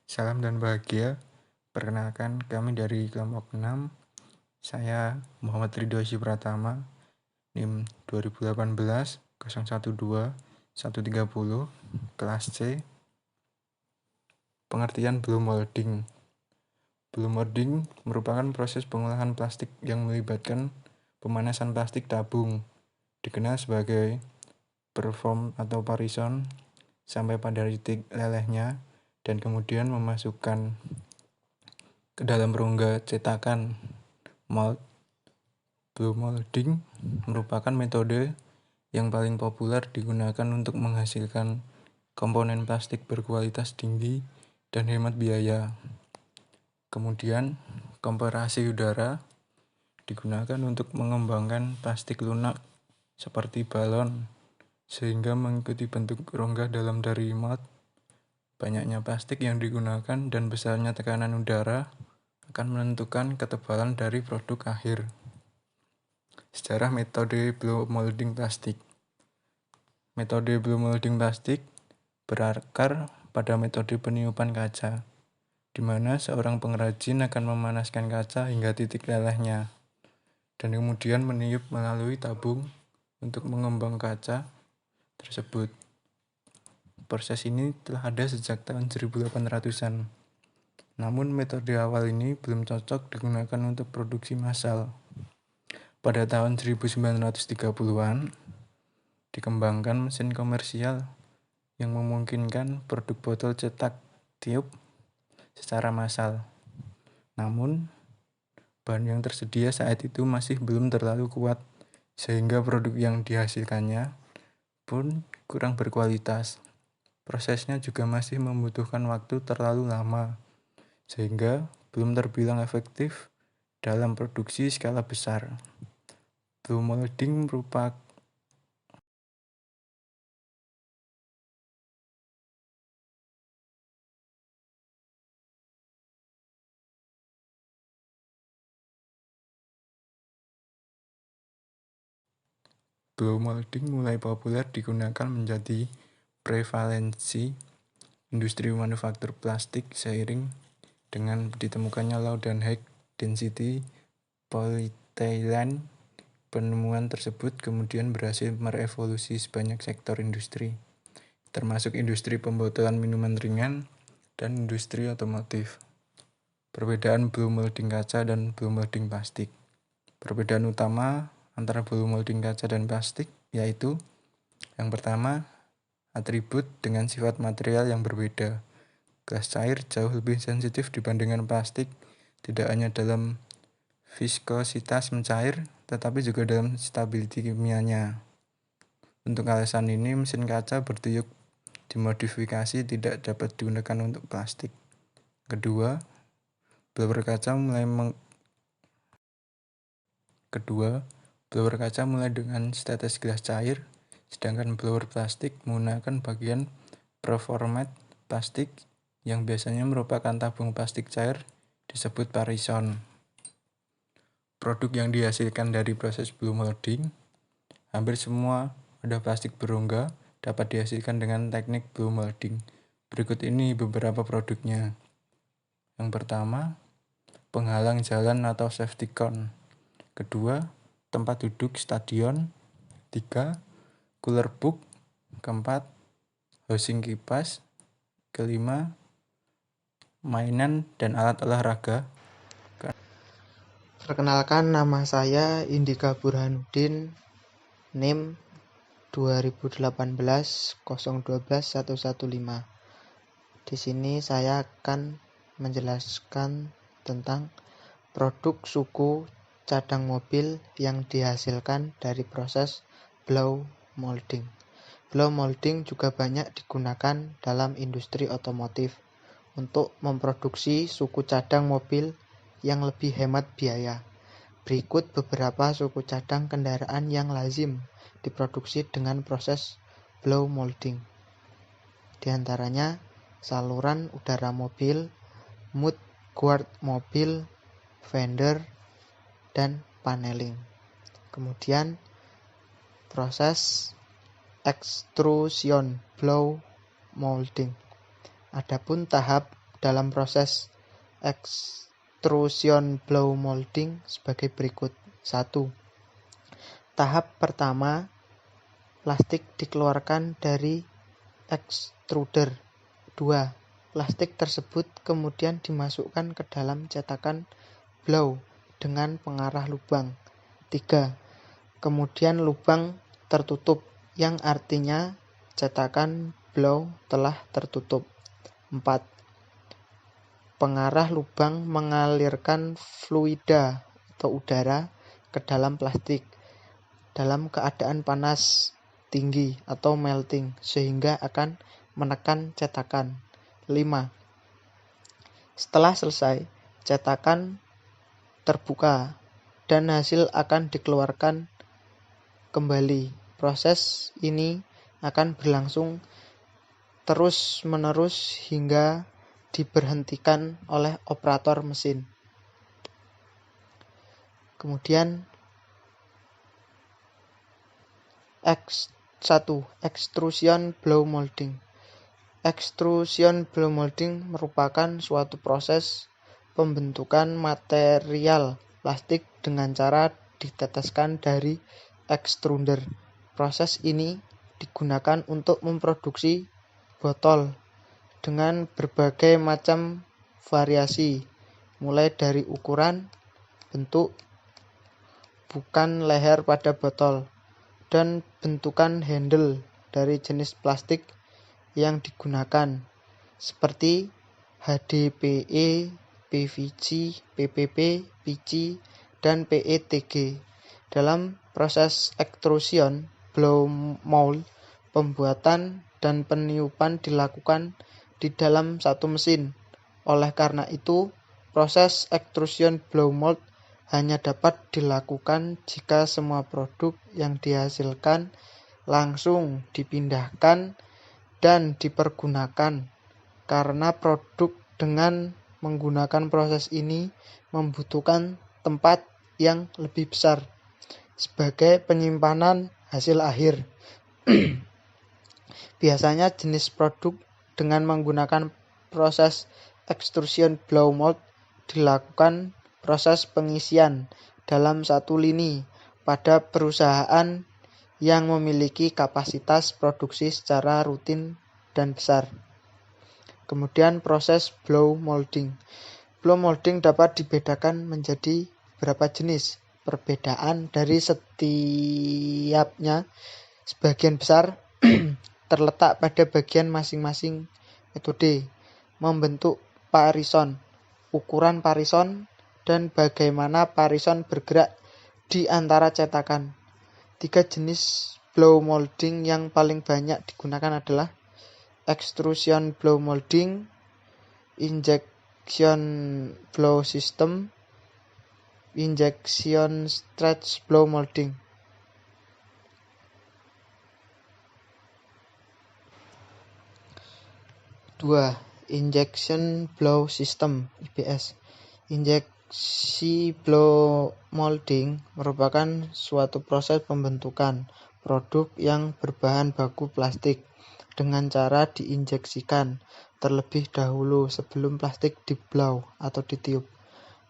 Salam dan bahagia. Perkenalkan, kami dari kelompok 6. Saya Muhammad Ridho Pratama, NIM 2018 012 130, kelas C. Pengertian blow molding. Blow molding merupakan proses pengolahan plastik yang melibatkan pemanasan plastik tabung, dikenal sebagai perform atau parison, sampai pada titik lelehnya dan kemudian memasukkan ke dalam rongga cetakan mold. Blow molding merupakan metode yang paling populer digunakan untuk menghasilkan komponen plastik berkualitas tinggi dan hemat biaya. Kemudian, kompresi udara digunakan untuk mengembangkan plastik lunak seperti balon sehingga mengikuti bentuk rongga dalam dari mold. Banyaknya plastik yang digunakan dan besarnya tekanan udara akan menentukan ketebalan dari produk akhir. Sejarah metode blow molding plastik. Metode blow molding plastik berakar pada metode peniupan kaca, di mana seorang pengrajin akan memanaskan kaca hingga titik lelehnya, dan kemudian meniup melalui tabung untuk mengembang kaca tersebut. Proses ini telah ada sejak tahun 1800-an. Namun metode awal ini belum cocok digunakan untuk produksi massal. Pada tahun 1930-an, dikembangkan mesin komersial yang memungkinkan produk botol cetak tiup secara massal. Namun, bahan yang tersedia saat itu masih belum terlalu kuat, sehingga produk yang dihasilkannya pun kurang berkualitas. Prosesnya juga masih membutuhkan waktu terlalu lama, sehingga belum terbilang efektif dalam produksi skala besar. Blow molding merupakan Blow molding mulai populer digunakan menjadi prevalensi industri manufaktur plastik seiring dengan ditemukannya low dan high density polyethylene. Penemuan tersebut kemudian berhasil merevolusi banyak sektor industri, termasuk industri pembotolan minuman ringan dan industri otomotif. Perbedaan blow molding kaca dan blow molding plastik. Perbedaan utama antara blow molding kaca dan plastik yaitu yang pertama, atribut dengan sifat material yang berbeda. Gas cair jauh lebih sensitif dibandingkan plastik, tidak hanya dalam viskositas mencair, tetapi juga dalam stability kimianya. Untuk alasan ini, mesin kaca bertiup dimodifikasi tidak dapat digunakan untuk plastik. Kedua, blower kaca mulai dengan setetes gas cair, sedangkan blower plastik menggunakan bagian performate plastik yang biasanya merupakan tabung plastik cair disebut parison. Produk yang dihasilkan dari proses blow molding, hampir semua pada plastik berongga dapat dihasilkan dengan teknik blow molding. Berikut ini beberapa produknya. Yang pertama, penghalang jalan atau safety cone. Kedua, tempat duduk stadion. Tiga, cooler book. Keempat, housing kipas. Kelima, mainan dan alat olahraga. Perkenalkan, nama saya Indika Burhanuddin, NIM 2018 012 115. Di sini saya akan menjelaskan tentang produk suku cadang mobil yang dihasilkan dari proses blow molding. Blow molding juga banyak digunakan dalam industri otomotif untuk memproduksi suku cadang mobil yang lebih hemat biaya. Berikut beberapa suku cadang kendaraan yang lazim diproduksi dengan proses blow molding. Di antaranya saluran udara mobil, mudguard mobil, fender, dan paneling. Kemudian proses extrusion blow molding. Adapun tahap dalam proses extrusion blow molding sebagai berikut. 1. Tahap pertama, plastik dikeluarkan dari extruder. 2. Plastik tersebut kemudian dimasukkan ke dalam cetakan blow dengan pengarah lubang. 3. Kemudian lubang tertutup, yang artinya cetakan blow telah tertutup. 4. Pengarah lubang mengalirkan fluida atau udara ke dalam plastik dalam keadaan panas tinggi atau melting sehingga akan menekan cetakan. 5. Setelah selesai, cetakan terbuka dan hasil akan dikeluarkan kembali. Proses ini akan berlangsung terus-menerus hingga diberhentikan oleh operator mesin. Kemudian 1. Extrusion blow molding. Extrusion blow molding merupakan suatu proses pembentukan material plastik dengan cara diteteskan dari extruder. Proses ini digunakan untuk memproduksi botol dengan berbagai macam variasi, mulai dari ukuran, bentuk, bukan leher pada botol, dan bentukan handle dari jenis plastik yang digunakan, seperti HDPE, PVC, PPP, PC, dan PETG. Dalam proses extrusion blow mold, pembuatan dan peniupan dilakukan di dalam satu mesin. Oleh karena itu, proses extrusion blow mold hanya dapat dilakukan jika semua produk yang dihasilkan langsung dipindahkan dan dipergunakan, karena produk dengan menggunakan proses ini membutuhkan tempat yang lebih besar sebagai penyimpanan hasil akhir. Biasanya jenis produk dengan menggunakan proses extrusion blow mold dilakukan proses pengisian dalam satu lini pada perusahaan yang memiliki kapasitas produksi secara rutin dan besar. Kemudian proses blow molding. Blow molding dapat dibedakan menjadi beberapa jenis. Perbedaan dari setiapnya sebagian besar terletak pada bagian masing-masing metode membentuk parison, ukuran parison, dan bagaimana parison bergerak di antara cetakan. 3 jenis blow molding yang paling banyak digunakan adalah extrusion blow molding, injection blow system, injection stretch blow molding. Dua, injection blow system (IBS). Injeksi blow molding merupakan suatu proses pembentukan produk yang berbahan baku plastik dengan cara diinjeksikan terlebih dahulu sebelum plastik di-blow atau ditiup.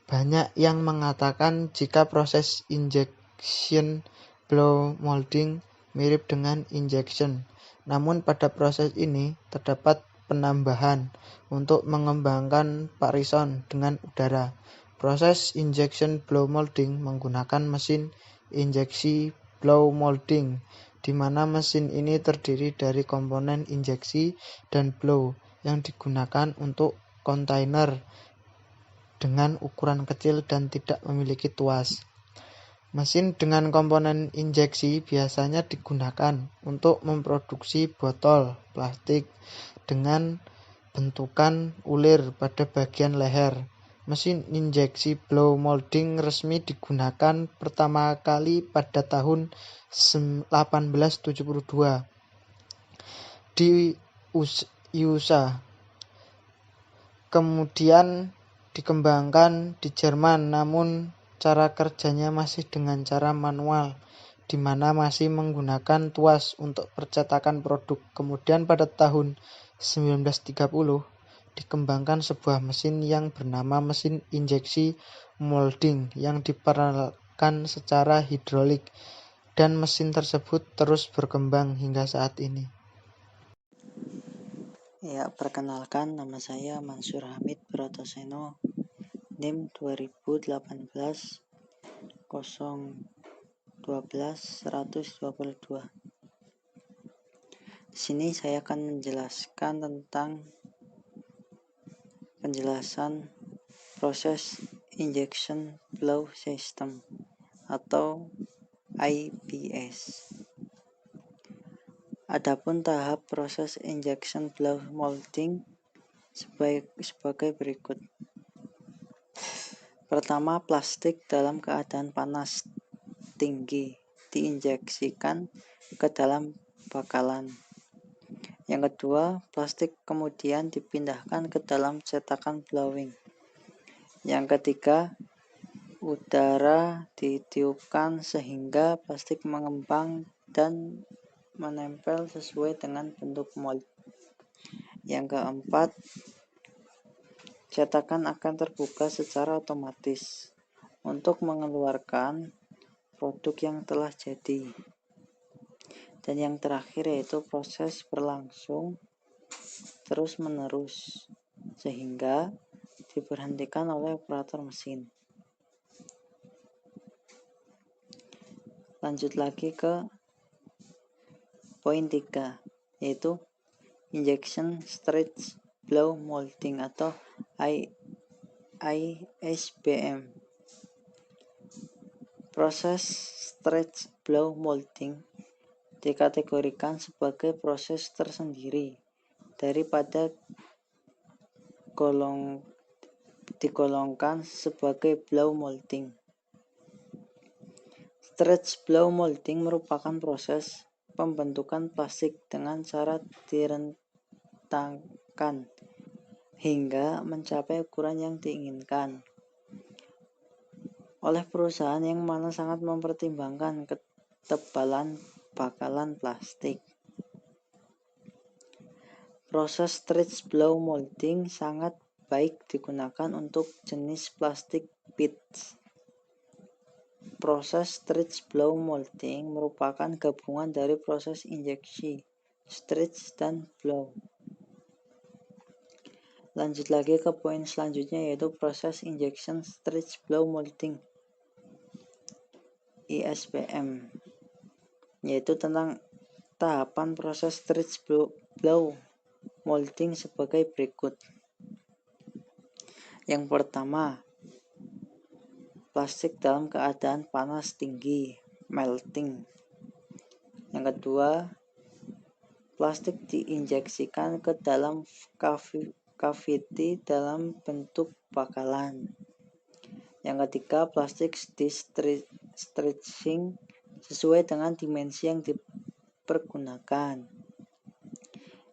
Banyak yang mengatakan jika proses injection blow molding mirip dengan injection, namun pada proses ini terdapat penambahan untuk mengembangkan parison dengan udara. Proses injection blow molding menggunakan mesin injeksi blow molding, di mana mesin ini terdiri dari komponen injeksi dan blow yang digunakan untuk kontainer dengan ukuran kecil dan tidak memiliki tuas. Mesin dengan komponen injeksi biasanya digunakan untuk memproduksi botol plastik dengan bentukan ulir pada bagian leher. Mesin injeksi blow molding resmi digunakan pertama kali pada tahun 1872 di USA. Kemudian dikembangkan di Jerman, namun cara kerjanya masih dengan cara manual, di mana masih menggunakan tuas untuk percetakan produk. Kemudian pada tahun 1930, dikembangkan sebuah mesin yang bernama mesin injeksi molding yang diperkenalkan secara hidrolik, dan mesin tersebut terus berkembang hingga saat ini. Ya, perkenalkan, nama saya Mansur Hamid Brotoseno, NIM 2018 012 122. Di sini saya akan menjelaskan tentang penjelasan proses injection flow system atau IPS. Adapun tahap proses injection flow molding sebagai berikut. Pertama, plastik dalam keadaan panas tinggi diinjeksikan ke dalam bakalan. Yang kedua, plastik kemudian dipindahkan ke dalam cetakan blowing. Yang ketiga, udara ditiupkan sehingga plastik mengembang dan menempel sesuai dengan bentuk mold. Yang keempat, cetakan akan terbuka secara otomatis untuk mengeluarkan produk yang telah jadi. Dan yang terakhir yaitu proses berlangsung terus-menerus sehingga diberhentikan oleh operator mesin. Lanjut lagi ke poin 3, yaitu injection stretch blow molding atau ISBM. Proses stretch blow molding dikategorikan sebagai proses tersendiri daripada digolongkan sebagai blow molding. Stretch blow molding merupakan proses pembentukan plastik dengan cara direntangkan hingga mencapai ukuran yang diinginkan oleh perusahaan yang mana sangat mempertimbangkan ketebalan bakalan plastik. Proses stretch blow molding sangat baik digunakan untuk jenis plastik pitch. Proses stretch blow molding merupakan gabungan dari proses injeksi, stretch, dan blow. Lanjut lagi ke poin selanjutnya yaitu proses injection stretch blow molding ISBM, yaitu tentang tahapan proses stretch blow molding sebagai berikut. Yang pertama, plastik dalam keadaan panas tinggi, melting. Yang kedua, plastik diinjeksikan ke dalam cavity dalam bentuk bakalan. Yang ketiga, plastik di stretching sesuai dengan dimensi yang dipergunakan.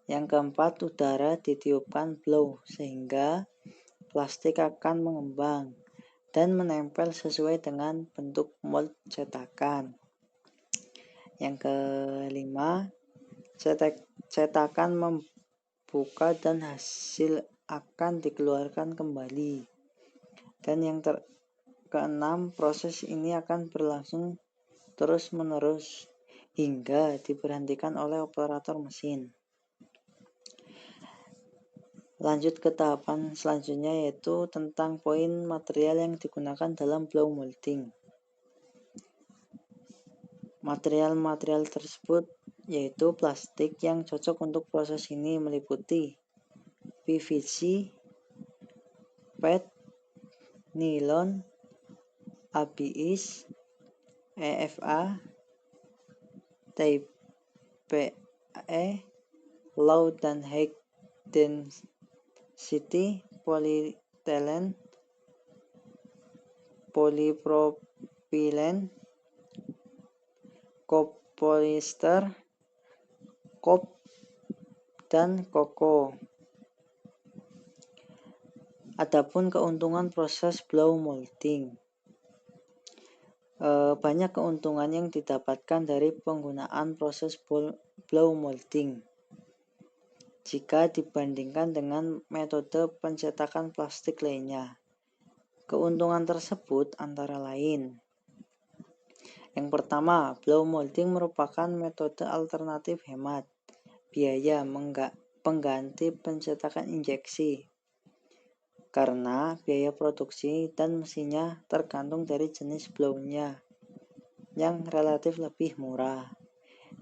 Yang keempat, udara ditiupkan blow sehingga plastik akan mengembang dan menempel sesuai dengan bentuk mold cetakan. Yang kelima, cetakan membuka dan hasil akan dikeluarkan kembali. Dan yang keenam, proses ini akan berlangsung terus-menerus hingga diberhentikan oleh operator mesin. Lanjut ke tahapan selanjutnya yaitu tentang poin material yang digunakan dalam blow molding. Material-material tersebut yaitu plastik yang cocok untuk proses ini meliputi PVC, PET, nilon, ABS, EFA, Type E, low dan high density polyethylene, polypropylene, copolyester, COP, dan koko. Adapun keuntungan proses blow molding. Banyak keuntungan yang didapatkan dari penggunaan proses blow molding. jika dibandingkan dengan metode pencetakan plastik lainnya. Keuntungan tersebut antara lain: yang pertama, blow molding merupakan metode alternatif hemat biaya pengganti pencetakan injeksi, karena biaya produksi dan mesinnya tergantung dari jenis blow-nya yang relatif lebih murah.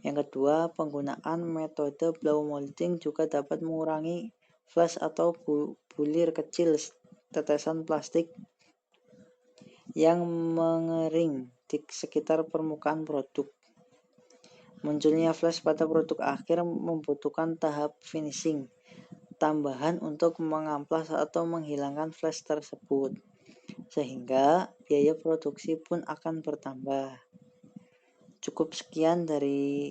Yang kedua, penggunaan metode blow molding juga dapat mengurangi flash atau bulir kecil tetesan plastik yang mengering di sekitar permukaan produk. Munculnya flash pada produk akhir membutuhkan tahap finishing tambahan untuk mengamplas atau menghilangkan flash tersebut, sehingga biaya produksi pun akan bertambah. Cukup sekian dari